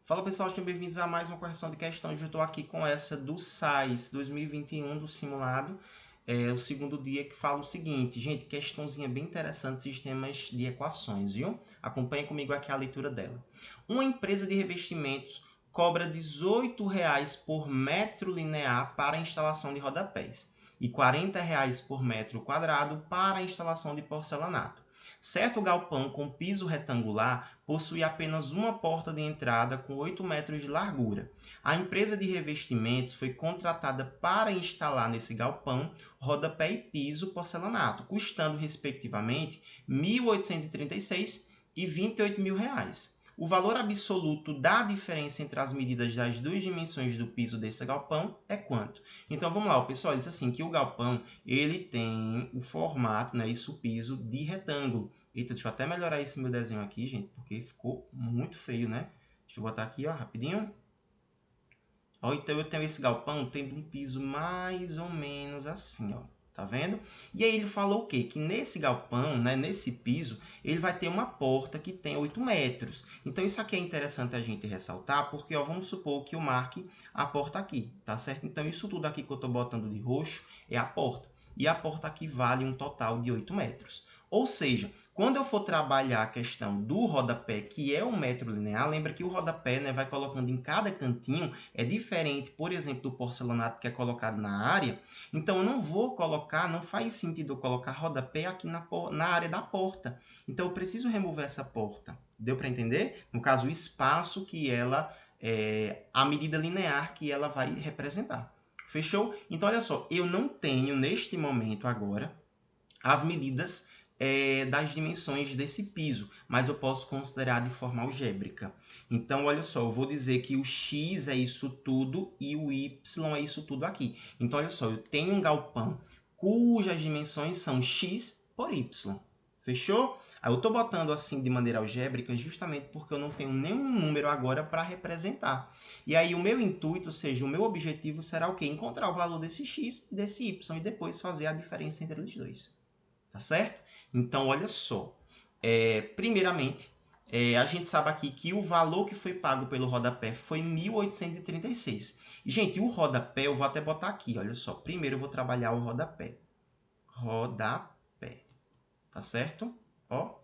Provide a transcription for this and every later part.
Fala pessoal, sejam bem-vindos a mais uma correção de questões. Eu estou aqui com essa do SAIS 2021 do simulado, o segundo dia, que fala o seguinte. Gente, questãozinha bem interessante, sistemas de equações, viu? Acompanhe comigo aqui a leitura dela. Uma empresa de revestimentos cobra R$ 18,00 por metro linear para a instalação de rodapés e R$ 40,00 por metro quadrado para a instalação de porcelanato. Certo galpão com piso retangular possui apenas uma porta de entrada com 8 metros de largura. A empresa de revestimentos foi contratada para instalar nesse galpão rodapé e piso porcelanato, custando respectivamente R$ 1.836 e R$ 28.000. O valor absoluto da diferença entre as medidas das duas dimensões do piso desse galpão é quanto? Então vamos lá, o pessoal diz assim que o galpão ele tem o formato, né, isso, o piso de retângulo. Eita, deixa eu até melhorar esse meu desenho aqui, gente, porque ficou muito feio, né? Deixa eu botar aqui, ó, rapidinho. Ó, então eu tenho esse galpão tendo um piso mais ou menos assim, ó. Tá vendo? E aí ele falou o quê? Que nesse galpão, né, nesse piso, ele vai ter uma porta que tem 8 metros. Então isso aqui é interessante a gente ressaltar, porque ó, vamos supor que eu marque a porta aqui, tá certo? Então isso tudo aqui que eu estou botando de roxo é a porta. E a porta aqui vale um total de 8 metros. Ou seja, quando eu for trabalhar a questão do rodapé, que é 1 metro linear, lembra que o rodapé, né, vai colocando em cada cantinho, é diferente, por exemplo, do porcelanato que é colocado na área. Então, eu não vou colocar, não faz sentido eu colocar rodapé aqui na área da porta. Então, eu preciso remover essa porta. Deu para entender? No caso, o espaço que ela, a medida linear que ela vai representar. Fechou? Então, olha só, eu não tenho, neste momento agora, as medidas das dimensões desse piso, mas eu posso considerar de forma algébrica. Então, olha só, eu vou dizer que o x é isso tudo e o y é isso tudo aqui. Então, olha só, eu tenho um galpão cujas dimensões são x por y. Fechou? Aí eu estou botando assim de maneira algébrica justamente porque eu não tenho nenhum número agora para representar. E aí o meu intuito, ou seja, o meu objetivo será o quê? Encontrar o valor desse x e desse y e depois fazer a diferença entre eles dois. Tá certo? Então, olha só. Primeiramente, a gente sabe aqui que o valor que foi pago pelo rodapé foi 1.836. E, gente, o rodapé eu vou até botar aqui, olha só. Primeiro eu vou trabalhar o rodapé. Rodapé. Tá certo? Ó,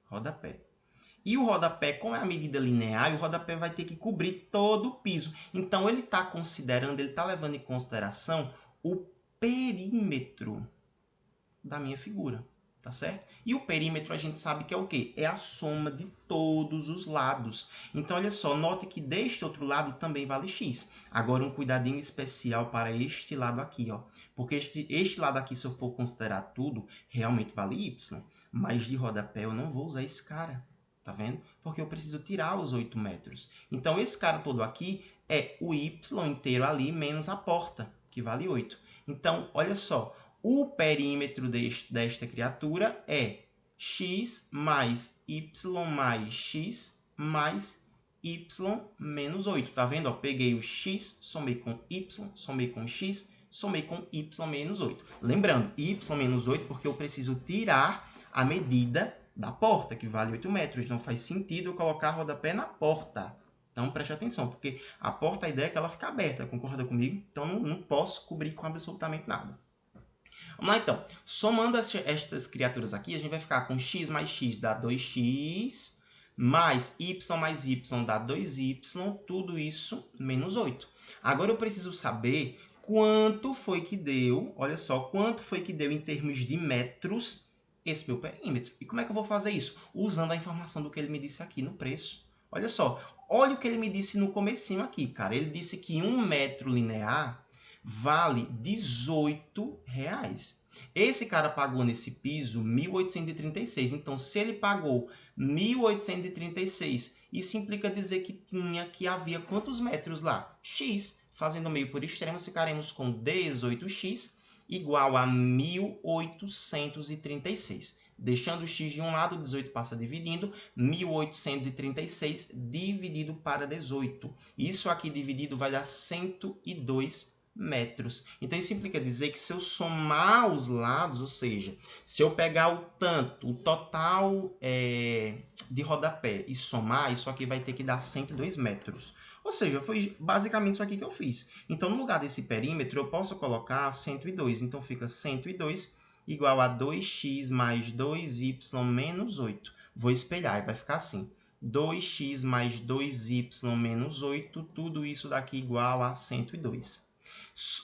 rodapé. E o rodapé, como é a medida linear, o rodapé vai ter que cobrir todo o piso. Então, ele está considerando, ele está levando em consideração o perímetro da minha figura, tá certo? E o perímetro a gente sabe que é o quê? É a soma de todos os lados. Então, olha só, note que deste outro lado também vale x. Agora, um cuidadinho especial para este lado aqui, ó. Porque este lado aqui, se eu for considerar tudo, realmente vale y. Mas de rodapé eu não vou usar esse cara. Tá vendo? Porque eu preciso tirar os 8 metros. Então, esse cara todo aqui é o y inteiro ali menos a porta, que vale 8. Então, olha só, o perímetro desta criatura é x mais y mais x mais y menos 8. Tá vendo? Ó, peguei o x, somei com y, somei com x, somei com y menos 8. Lembrando, y menos 8 porque eu preciso tirar a medida da porta, que vale 8 metros. Não faz sentido eu colocar rodapé na porta. Então, preste atenção, porque a porta, a ideia é que ela fica aberta, concorda comigo? Então, não posso cobrir com absolutamente nada. Vamos lá, então. Somando estas criaturas aqui, a gente vai ficar com x mais x dá 2x, mais y dá 2y, tudo isso menos 8. Agora eu preciso saber quanto foi que deu, olha só, quanto foi que deu em termos de metros esse meu perímetro. E como é que eu vou fazer isso? Usando a informação do que ele me disse aqui no preço. Olha só, olha o que ele me disse no comecinho aqui, cara. Ele disse que 1 metro linear vale R$18. Esse cara pagou nesse piso 1.836. Então, se ele pagou 1.836, isso implica dizer que havia quantos metros lá? X. Fazendo meio por extremos, ficaremos com 18x igual a 1.836. Deixando o x de um lado, 18 passa dividindo, 1.836 dividido para 18. Isso aqui dividido vai dar 102 metros. Então, isso implica dizer que se eu somar os lados, ou seja, se eu pegar o total de rodapé e somar, isso aqui vai ter que dar 102 metros. Ou seja, foi basicamente isso aqui que eu fiz. Então, no lugar desse perímetro, eu posso colocar 102. Então, fica 102 igual a 2x mais 2y menos 8. Vou espelhar e vai ficar assim. 2x mais 2y menos 8, tudo isso daqui igual a 102.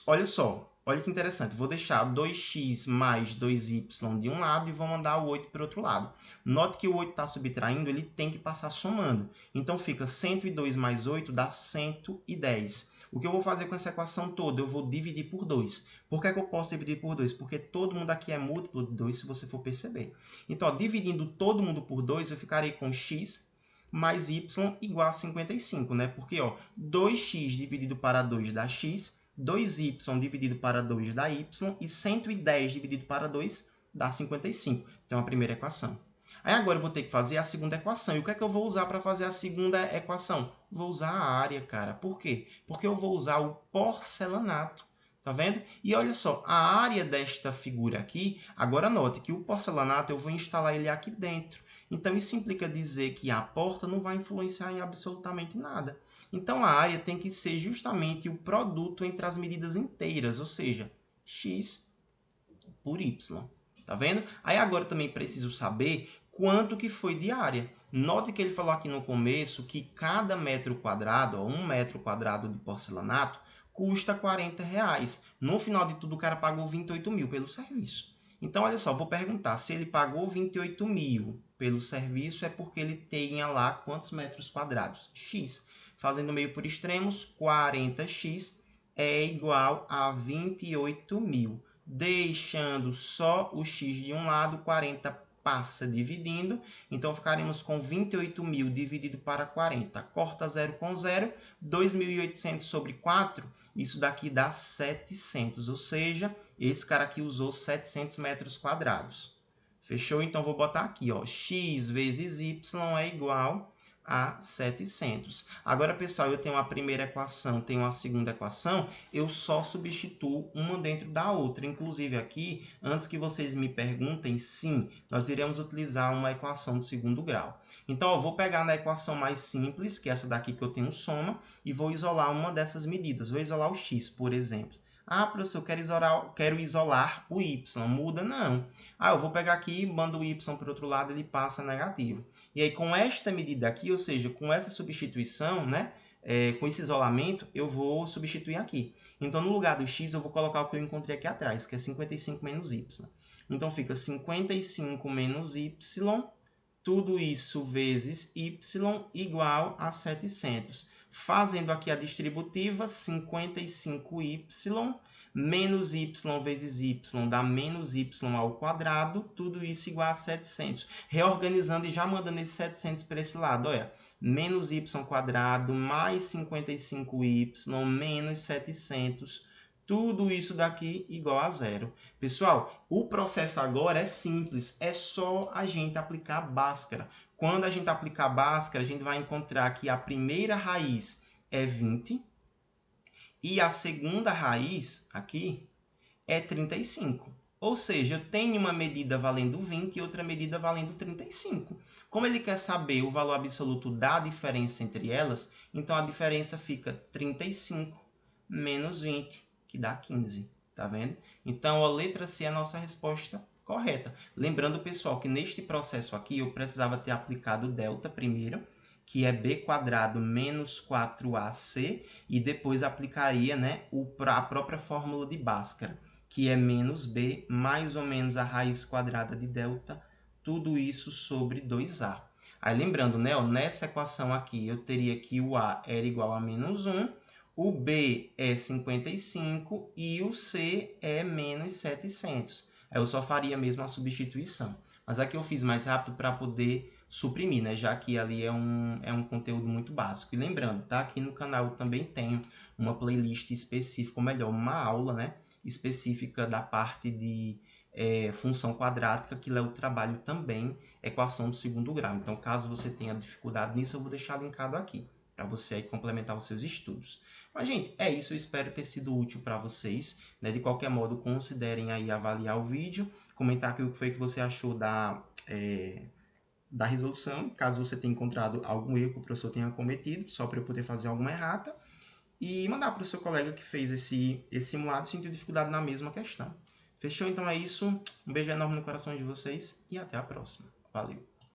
Olha só, olha que interessante. Vou deixar 2x mais 2y de um lado e vou mandar o 8 para o outro lado. Note que o 8 está subtraindo, ele tem que passar somando. Então, fica 102 mais 8 dá 110. O que eu vou fazer com essa equação toda? Eu vou dividir por 2. Por que é que eu posso dividir por 2? Porque todo mundo aqui é múltiplo de 2, se você for perceber. Então, ó, dividindo todo mundo por 2, eu ficarei com x mais y igual a 55, né? Porque, ó, 2x dividido para 2 dá x, 2y dividido para 2 dá y, e 110 dividido para 2 dá 55. Então, a primeira equação. Aí, agora, eu vou ter que fazer a segunda equação. E o que é que eu vou usar para fazer a segunda equação? Vou usar a área, cara. Por quê? Porque eu vou usar o porcelanato. Tá vendo? E olha só, a área desta figura aqui, agora note que o porcelanato eu vou instalar ele aqui dentro. Então, isso implica dizer que a porta não vai influenciar em absolutamente nada. Então, a área tem que ser justamente o produto entre as medidas inteiras, ou seja, x por y. Tá vendo? Aí agora também preciso saber quanto que foi de área. Note que ele falou aqui no começo que cada metro quadrado, ó, 1 metro quadrado de porcelanato, custa R$40. No final de tudo, o cara pagou 28 mil pelo serviço. Então, olha só, vou perguntar, se ele pagou 28 mil pelo serviço, é porque ele tenha lá quantos metros quadrados? X. Fazendo meio por extremos, 40x é igual a 28 mil. Deixando só o x de um lado, 40 passa dividindo. Então, ficaremos com 28 mil dividido para 40. Corta 0 com 0. 2.800 sobre 4, isso daqui dá 700. Ou seja, esse cara aqui usou 700 metros quadrados. Fechou? Então, vou botar aqui, ó, x vezes y é igual a 700. Agora, pessoal, eu tenho a primeira equação, tenho a segunda equação, eu só substituo uma dentro da outra. Inclusive, aqui, antes que vocês me perguntem, sim, nós iremos utilizar uma equação de segundo grau. Então, eu vou pegar na equação mais simples, que é essa daqui que eu tenho soma, e vou isolar uma dessas medidas. Vou isolar o x, por exemplo. Ah, professor, eu quero isolar o y. Muda? Não. Ah, eu vou pegar aqui, mando o y para o outro lado, ele passa negativo. E aí, com esta medida aqui, ou seja, com essa substituição, né, com esse isolamento, eu vou substituir aqui. Então, no lugar do x, eu vou colocar o que eu encontrei aqui atrás, que é 55 menos y. Então, fica 55 menos y, tudo isso vezes y igual a 700. Fazendo aqui a distributiva, 55y menos y vezes y dá menos y ao quadrado, tudo isso igual a 700. Reorganizando e já mandando esse 700 para esse lado, olha, menos y quadrado mais 55y menos 700, tudo isso daqui igual a zero. Pessoal, o processo agora é simples, é só a gente aplicar Bhaskara. Quando a gente aplicar Bhaskara, a gente vai encontrar que a primeira raiz é 20 e a segunda raiz aqui é 35. Ou seja, eu tenho uma medida valendo 20 e outra medida valendo 35. Como ele quer saber o valor absoluto da diferença entre elas, então a diferença fica 35 menos 20, que dá 15. Tá vendo? Então, a letra C é a nossa resposta correta. Lembrando, pessoal, que neste processo aqui eu precisava ter aplicado delta primeiro, que é b quadrado menos 4ac, e depois aplicaria, né, a própria fórmula de Bhaskara, que é menos b mais ou menos a raiz quadrada de delta, tudo isso sobre 2a. Aí, lembrando, né, ó, nessa equação aqui, eu teria que o a era igual a menos 1, o B é 55 e o C é menos 700. Aí eu só faria mesmo a substituição. Mas aqui eu fiz mais rápido para poder suprimir, né? Já que ali é um conteúdo muito básico. E lembrando, tá? Aqui no canal eu também tenho uma playlist específica, ou melhor, uma aula, né, específica da parte de função quadrática, que eu trabalho também equação do segundo grau. Então, caso você tenha dificuldade nisso, eu vou deixar linkado aqui. para você aí complementar os seus estudos. Mas, gente, é isso. Eu espero ter sido útil para vocês, né? De qualquer modo, considerem aí avaliar o vídeo, comentar o que foi que você achou da resolução, caso você tenha encontrado algum erro que o professor tenha cometido, só para eu poder fazer alguma errata, e mandar para o seu colega que fez esse simulado e sentiu dificuldade na mesma questão. Fechou? Então é isso. Um beijo enorme no coração de vocês e até a próxima. Valeu!